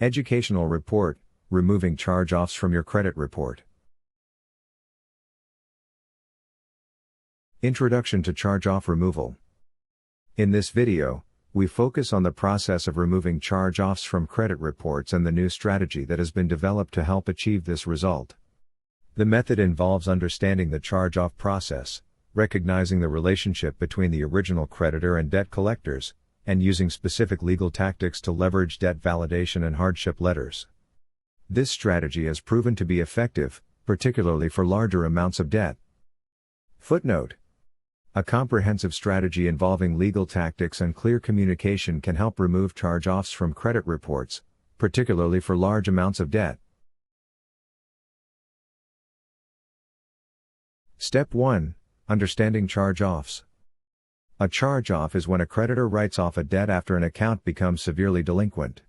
Educational report, removing charge-offs from your credit report. Introduction to charge-off removal. In this video, we focus on the process of removing charge-offs from credit reports and the new strategy that has been developed to help achieve this result. The method involves understanding the charge-off process, recognizing the relationship between the original creditor and debt collectors, and using specific legal tactics to leverage debt validation and hardship letters. This strategy has proven to be effective, particularly for larger amounts of debt. Footnote: a comprehensive strategy involving legal tactics and clear communication can help remove charge-offs from credit reports, particularly for large amounts of debt. Step 1. Understanding charge-offs. A charge-off is when a creditor writes off a debt after an account becomes severely delinquent.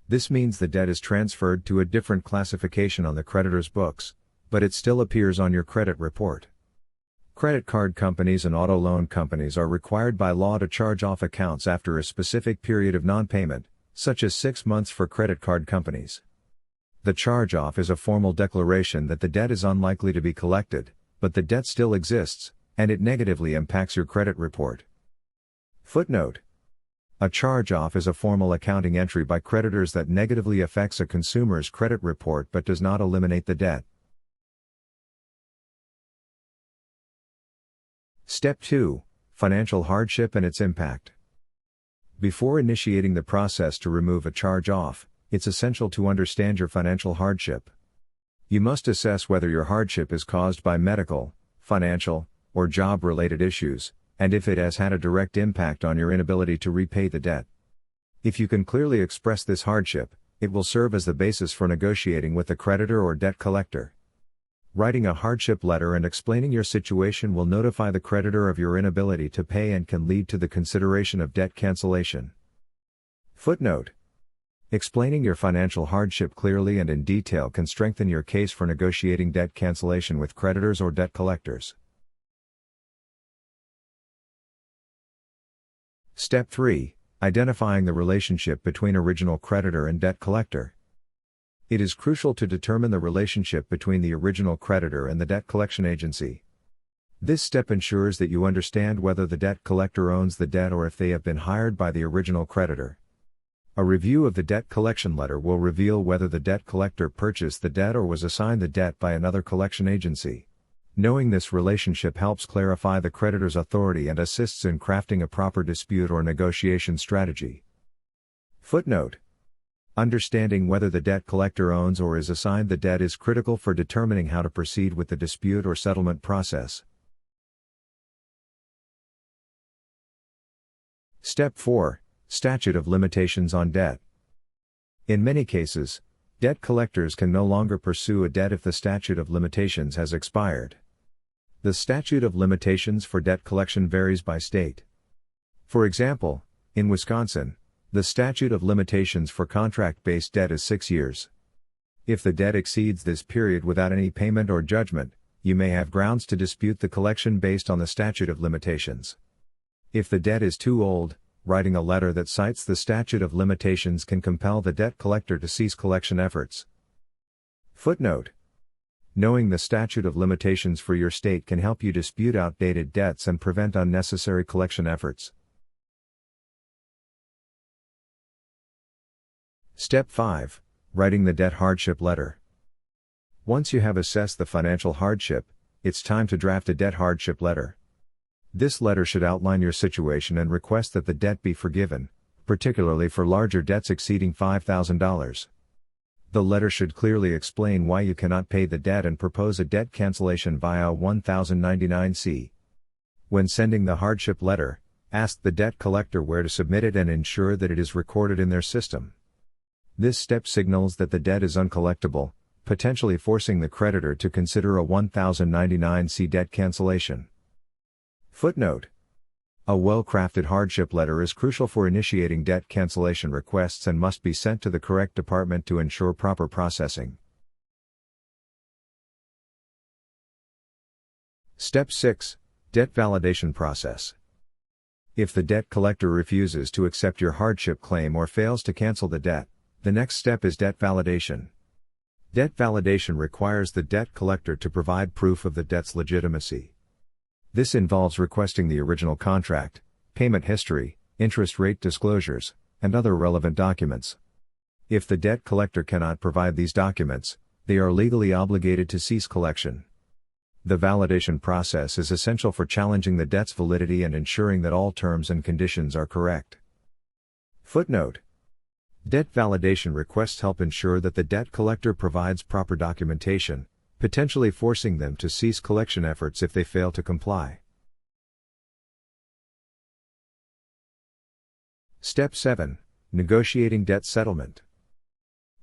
This means the debt is transferred to a different classification on the creditor's books, but it still appears on your credit report. Credit card companies and auto loan companies are required by law to charge off accounts after a specific period of non-payment, such as 6 months for credit card companies. The charge-off is a formal declaration that the debt is unlikely to be collected, but the debt still exists, and it negatively impacts your credit report. Footnote: a charge-off is a formal accounting entry by creditors that negatively affects a consumer's credit report but does not eliminate the debt. Step 2. Financial hardship and its impact. Before initiating the process to remove a charge-off, it's essential to understand your financial hardship. You must assess whether your hardship is caused by medical, financial, or job-related issues, and if it has had a direct impact on your inability to repay the debt. If you can clearly express this hardship, it will serve as the basis for negotiating with the creditor or debt collector. Writing a hardship letter and explaining your situation will notify the creditor of your inability to pay and can lead to the consideration of debt cancellation. Footnote: explaining your financial hardship clearly and in detail can strengthen your case for negotiating debt cancellation with creditors or debt collectors. Step 3. Identifying the relationship between original creditor and debt collector. It is crucial to determine the relationship between the original creditor and the debt collection agency. This step ensures that you understand whether the debt collector owns the debt or if they have been hired by the original creditor. A review of the debt collection letter will reveal whether the debt collector purchased the debt or was assigned the debt by another collection agency. Knowing this relationship helps clarify the creditor's authority and assists in crafting a proper dispute or negotiation strategy. Footnote: understanding whether the debt collector owns or is assigned the debt is critical for determining how to proceed with the dispute or settlement process. Step 4. Statute of limitations on debt. In many cases, debt collectors can no longer pursue a debt if the statute of limitations has expired. The statute of limitations for debt collection varies by state. For example, in Wisconsin, the statute of limitations for contract-based debt is 6 years. If the debt exceeds this period without any payment or judgment, you may have grounds to dispute the collection based on the statute of limitations. If the debt is too old, writing a letter that cites the statute of limitations can compel the debt collector to cease collection efforts. Footnote: knowing the statute of limitations for your state can help you dispute outdated debts and prevent unnecessary collection efforts. Step 5. Writing the debt hardship letter. Once you have assessed the financial hardship, it's time to draft a debt hardship letter. This letter should outline your situation and request that the debt be forgiven, particularly for larger debts exceeding $5,000. The letter should clearly explain why you cannot pay the debt and propose a debt cancellation via 1099-C. When sending the hardship letter, ask the debt collector where to submit it and ensure that it is recorded in their system. This step signals that the debt is uncollectible, potentially forcing the creditor to consider a 1099-C debt cancellation. Footnote: a well-crafted hardship letter is crucial for initiating debt cancellation requests and must be sent to the correct department to ensure proper processing. Step 6. Debt validation process. If the debt collector refuses to accept your hardship claim or fails to cancel the debt, The next step is debt validation. Debt validation requires the debt collector to provide proof of the debt's legitimacy. This involves requesting the original contract, payment history, interest rate disclosures, and other relevant documents. If the debt collector cannot provide these documents, they are legally obligated to cease collection. The validation process is essential for challenging the debt's validity and ensuring that all terms and conditions are correct. Footnote: Debt validation requests help ensure that the debt collector provides proper documentation, potentially forcing them to cease collection efforts if they fail to comply. Step 7. Negotiating debt settlement.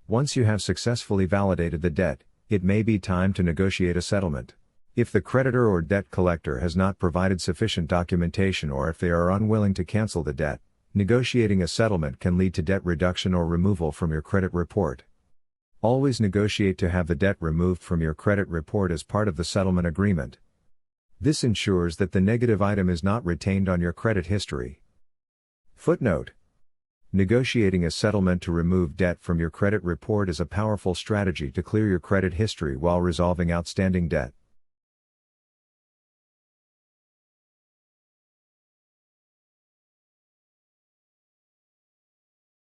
Once you have successfully validated the debt, it may be time to negotiate a settlement. If the creditor or debt collector has not provided sufficient documentation or if they are unwilling to cancel the debt, negotiating a settlement can lead to debt reduction or removal from your credit report. Always negotiate to have the debt removed from your credit report as part of the settlement agreement. This ensures that the negative item is not retained on your credit history. Footnote: Negotiating a settlement to remove debt from your credit report is a powerful strategy to clear your credit history while resolving outstanding debt.